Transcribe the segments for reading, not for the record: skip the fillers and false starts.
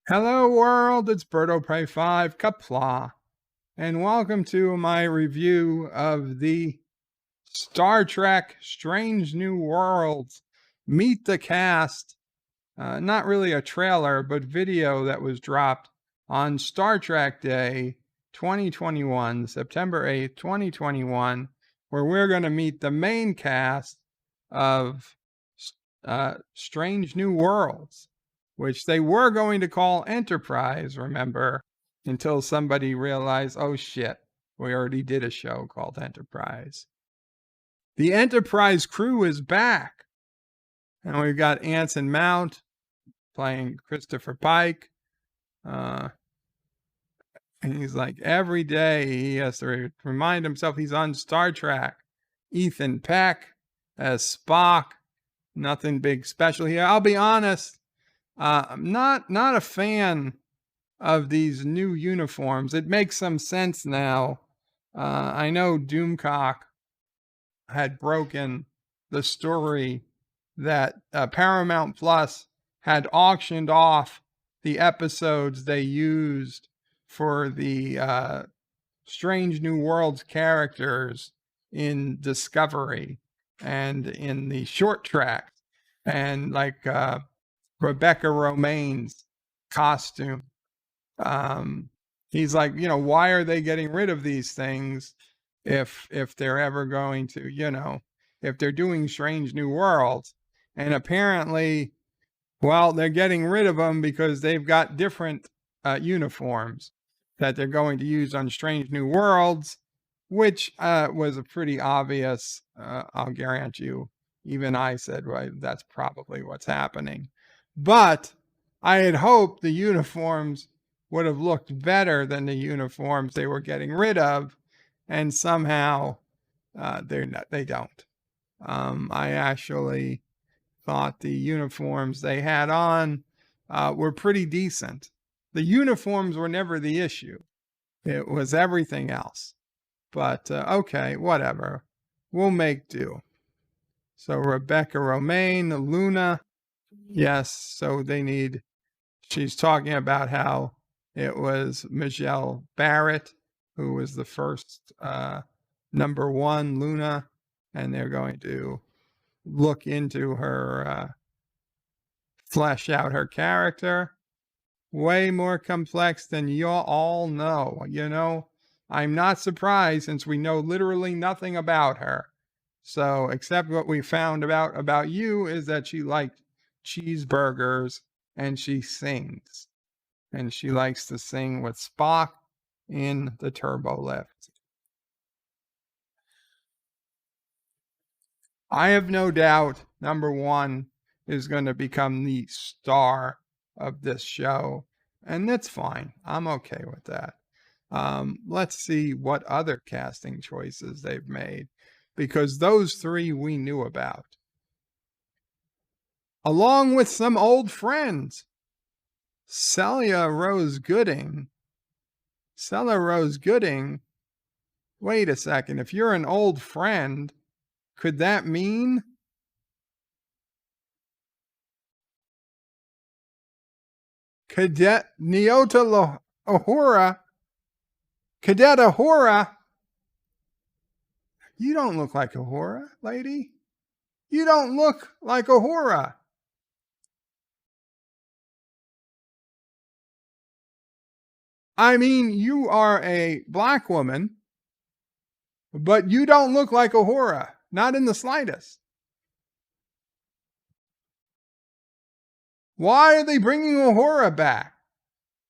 Hello world, it's Birdo Prey 5, Qapla, and welcome to my review of the Star Trek Strange New Worlds Meet the Cast. Not really a trailer, but video that was dropped on Star Trek Day 2021, September 8th, 2021, where we're going to meet the main cast of Strange New Worlds, which they were going to call Enterprise, remember, until somebody realized, oh shit, we already did a show called Enterprise. The Enterprise crew is back, and we've got Anson Mount playing Christopher Pike. And he's like, every day he has to remind himself he's on Star Trek. Ethan Peck as Spock. Nothing big special here. I'll be honest, I'm not a fan of these new uniforms. It makes some sense now. I know Doomcock had broken the story that Paramount Plus had auctioned off the episodes they used for the Strange New Worlds characters in Discovery and in the short tracks, and like Rebecca Romijn's costume. He's like, why are they getting rid of these things if they're ever going to, if they're doing Strange New Worlds? And apparently, well, they're getting rid of them because they've got different uniforms that they're going to use on Strange New Worlds, which was a pretty obvious, I'll guarantee you, even I said, right, that's probably what's happening. But I had hoped the uniforms would have looked better than the uniforms they were getting rid of, and somehow they don't. I actually thought the uniforms they had on were pretty decent. The uniforms were never the issue. It was everything else. But okay, whatever. We'll make do. So Rebecca Romijn, Luna. Yes, so she's talking about how it was Majel Barrett who was the first number one Luna, and they're going to look into her, flesh out her character. Way more complex than you all know. I'm not surprised since we know literally nothing about her. So, except what we found about you is that she liked cheeseburgers and she sings. And she likes to sing with Spock in the turbo lift. I have no doubt number one is going to become the star of this show, and that's fine. I'm okay with that. Let's see what other casting choices they've made, because those three we knew about, along with some old friends. Celia Rose Gooding. Wait a second. If you're an old friend, could that mean Cadet Nyota Uhura? Cadet Uhura? You don't look like Uhura, lady. You don't look like Uhura. I mean, you are a black woman, but you don't look like Uhura. Not in the slightest. Why are they bringing Uhura back?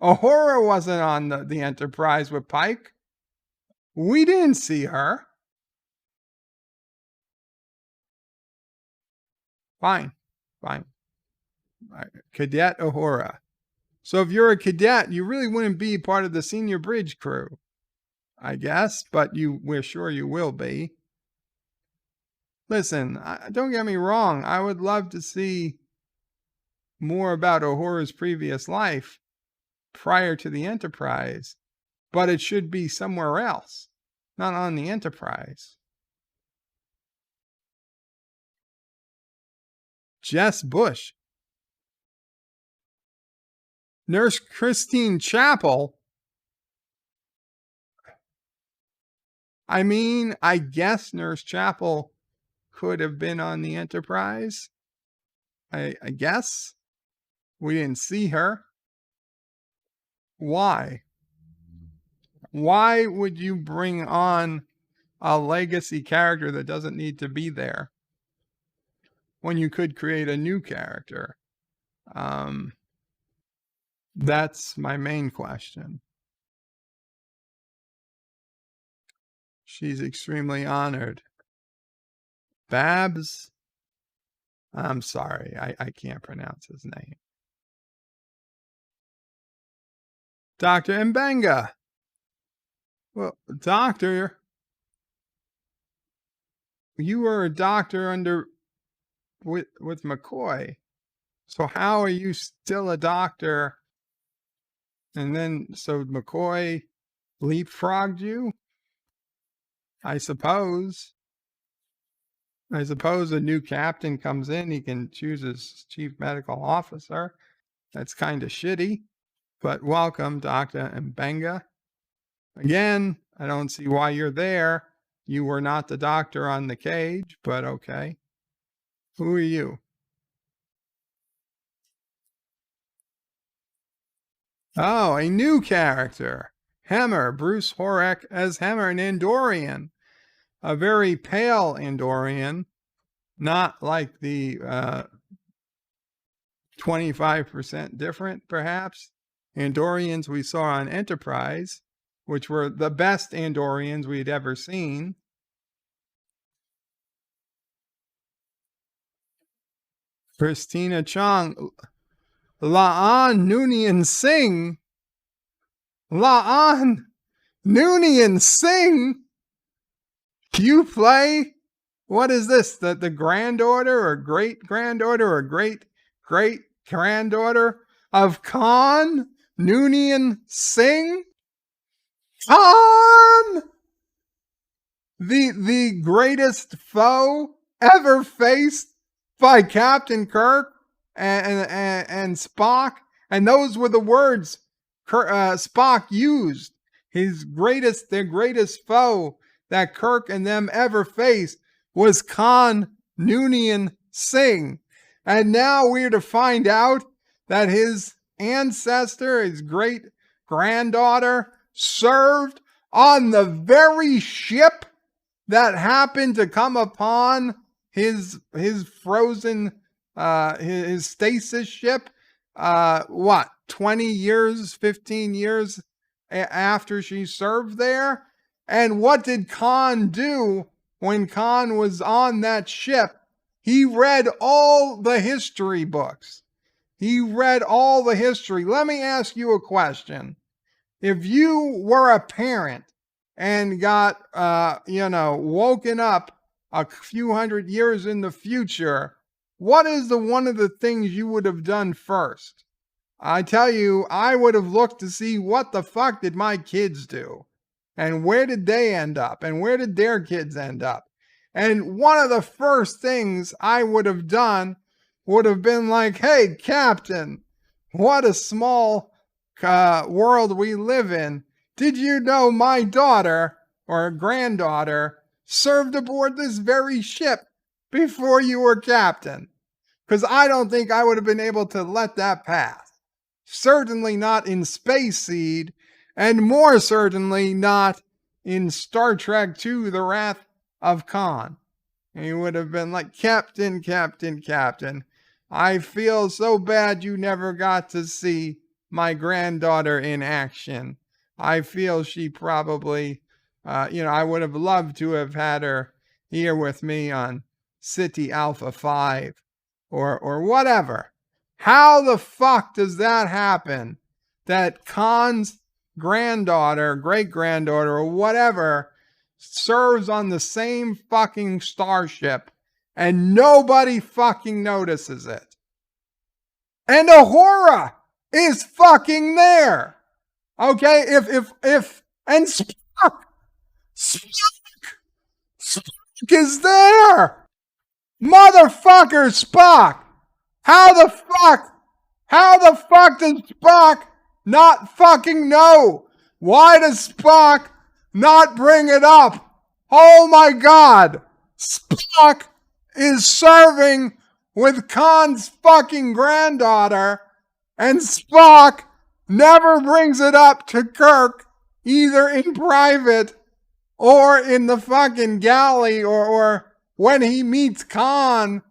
Uhura wasn't on the Enterprise with Pike. We didn't see her. Fine. Cadet Uhura. So if you're a cadet, you really wouldn't be part of the senior bridge crew, I guess, but we're sure you will be. Listen, don't get me wrong. I would love to see more about Uhura's previous life prior to the Enterprise, but it should be somewhere else, not on the Enterprise. Jess Bush. Nurse Christine Qapla. I mean, I guess Nurse Qapla could have been on the Enterprise. I guess. We didn't see her. Why? Why would you bring on a legacy character that doesn't need to be there when you could create a new character? That's my main question. She's extremely honored. Babs? I'm sorry, I can't pronounce his name. Dr. Mbenga. Well, doctor, you were a doctor with McCoy. So how are you still a doctor? And then, so McCoy leapfrogged you? I suppose a new captain comes in, he can choose his chief medical officer. That's kind of shitty. But welcome, Dr. Mbenga. Again, I don't see why you're there. You were not the doctor on the cage, but okay. Who are you? Oh, a new character. Hemmer, Bruce Horak as Hemmer, an Andorian. A very pale Andorian, not like the 25% different, perhaps, Andorians we saw on Enterprise, which were the best Andorians we'd ever seen. Christina Chong. La'an Noonien-Singh. La'an Noonien-Singh. You play? What is this? The granddaughter or great-granddaughter or great-great-granddaughter of Khan Noonien-Singh? Khan! The greatest foe ever faced by Captain Kirk and Spock. And those were the words Spock used. Their greatest foe that Kirk and them ever faced was Khan Noonien-Singh. And now we're to find out that his ancestor, his great-granddaughter, served on the very ship that happened to come upon his frozen, his stasis ship, 20 years, 15 years after she served there? And what did Khan do when Khan was on that ship? He read all the history books. He read all the history. Let me ask you a question. If you were a parent and got, woken up a few hundred years in the future, what is one of the things you would have done first? I tell you, I would have looked to see what the fuck did my kids do? And where did they end up? And where did their kids end up? And one of the first things I would have done would have been like, hey, Captain, what a small world we live in. Did you know my daughter or granddaughter served aboard this very ship before you were captain? Because I don't think I would have been able to let that pass. Certainly not in Space Seed, and more certainly not in Star Trek II, The Wrath of Khan. And he would have been like, Captain, Captain, Captain, I feel so bad you never got to see my granddaughter in action. I feel she probably, I would have loved to have had her here with me on City Alpha 5 or whatever. How the fuck does that happen? That Khan's granddaughter, great-granddaughter, or whatever serves on the same fucking starship and nobody fucking notices it. And Uhura is fucking there. Okay, and Spock is there. Motherfucker Spock. How the fuck How the fuck does Spock not fucking know? Why does Spock not bring it up? Oh my god. Spock is serving with Khan's fucking granddaughter, and Spock never brings it up to Kirk, either in private or in the fucking galley, or when he meets Khan.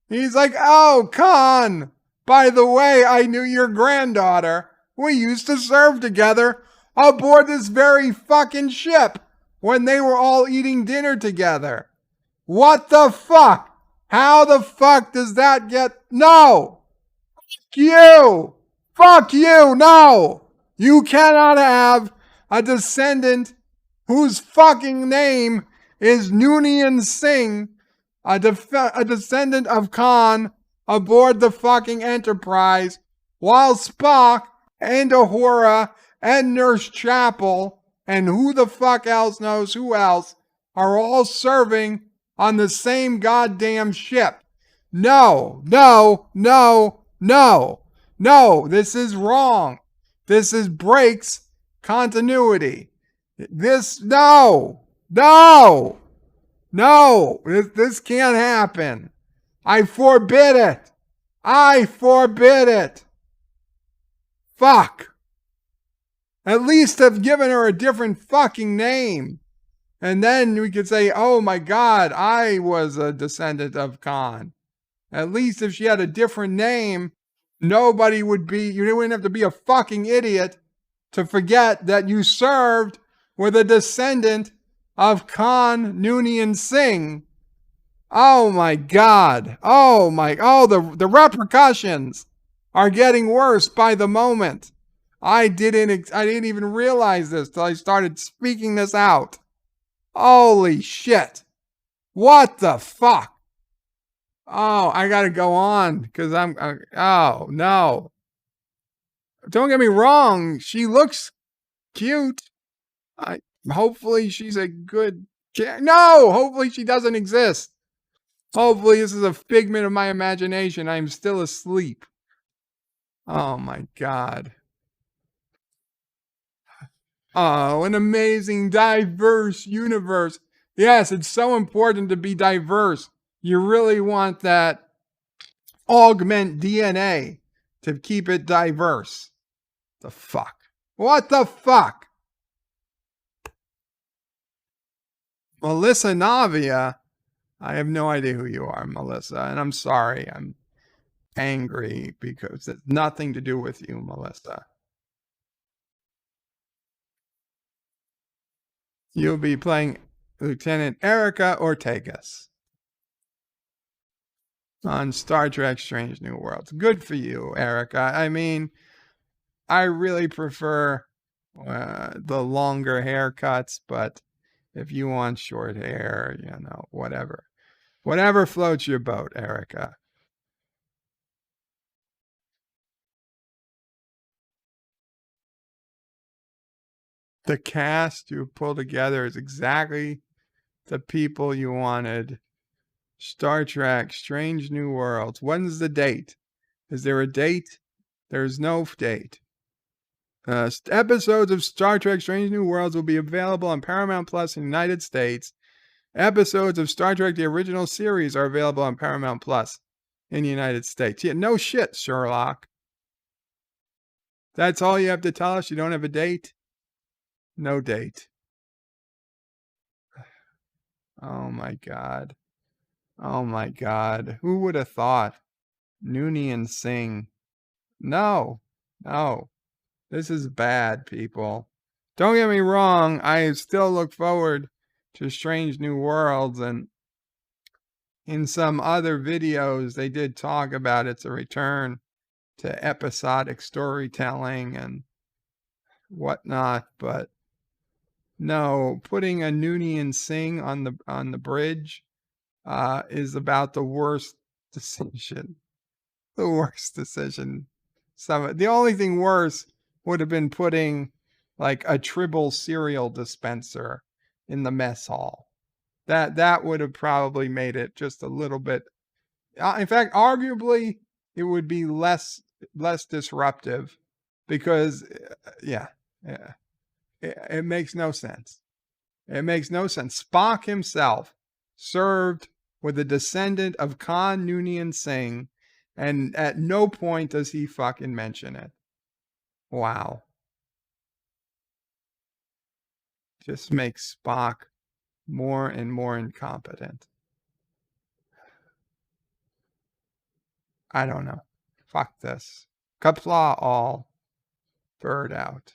He's like, oh, Khan, by the way, I knew your granddaughter. We used to serve together aboard this very fucking ship when they were all eating dinner together. What the fuck? How the fuck does that get... No! Fuck you! Fuck you! No! You cannot have a descendant whose fucking name is Noonien-Singh, a descendant of Khan, aboard the fucking Enterprise, while Spock and Uhura and Nurse Chapel and who the fuck else knows who else are all serving on the same goddamn ship. No, no, no, no, no, this is wrong. This breaks continuity. No, this can't happen. I forbid it. I forbid it. Fuck. At least have given her a different fucking name. And then we could say, oh my god, I was a descendant of Khan. At least if she had a different name, nobody would be, you wouldn't have to be a fucking idiot to forget that you served with a descendant of Khan Noonien-Singh. Oh my god. Oh, the repercussions are getting worse by the moment. I didn't even realize this till I started speaking this out. Holy shit. What the fuck? Oh, I gotta go on because oh no. Don't get me wrong. She looks cute. Hopefully she's a good kid. No, hopefully she doesn't exist. Hopefully this is a figment of my imagination. I'm still asleep. Oh my god. Oh, an amazing, diverse universe. Yes, it's so important to be diverse. You really want that augment DNA to keep it diverse. The fuck? What the fuck? Melissa Navia? I have no idea who you are, Melissa, and I'm sorry. I'm angry because it's nothing to do with you, Melissa. You'll be playing Lieutenant Erica Ortega on Star Trek Strange New Worlds. Good for you, Erica. I mean, I really prefer the longer haircuts, but if you want short hair, you know, whatever. Whatever floats your boat, Erica. The cast you pulled together is exactly the people you wanted. Star Trek Strange New Worlds. When's the date? Is there a date? There's no date. Episodes of Star Trek Strange New Worlds will be available on Paramount Plus in the United States. Episodes of Star Trek the original series are available on Paramount Plus in the United States. Yeah, no shit, Sherlock. That's all you have to tell us? You don't have a date? No date. Oh my god. Oh my god. Who would have thought? Noonien-Singh. No. No. This is bad, people. Don't get me wrong. I still look forward to Strange New Worlds, and in some other videos they did talk about it's a return to episodic storytelling and whatnot, but no, putting a Noonien-Singh on the bridge is about the worst decision. The worst decision. The only thing worse would have been putting like a Tribble cereal dispenser in the mess hall. That would have probably made it just a little bit. In fact, arguably, it would be less less disruptive, because yeah, it makes no sense. It makes no sense. Spock himself served with a descendant of Khan Noonien-Singh, and at no point does he fucking mention it. Wow. Just makes Spock more and more incompetent. I don't know. Fuck this. Qapla all. Bird out.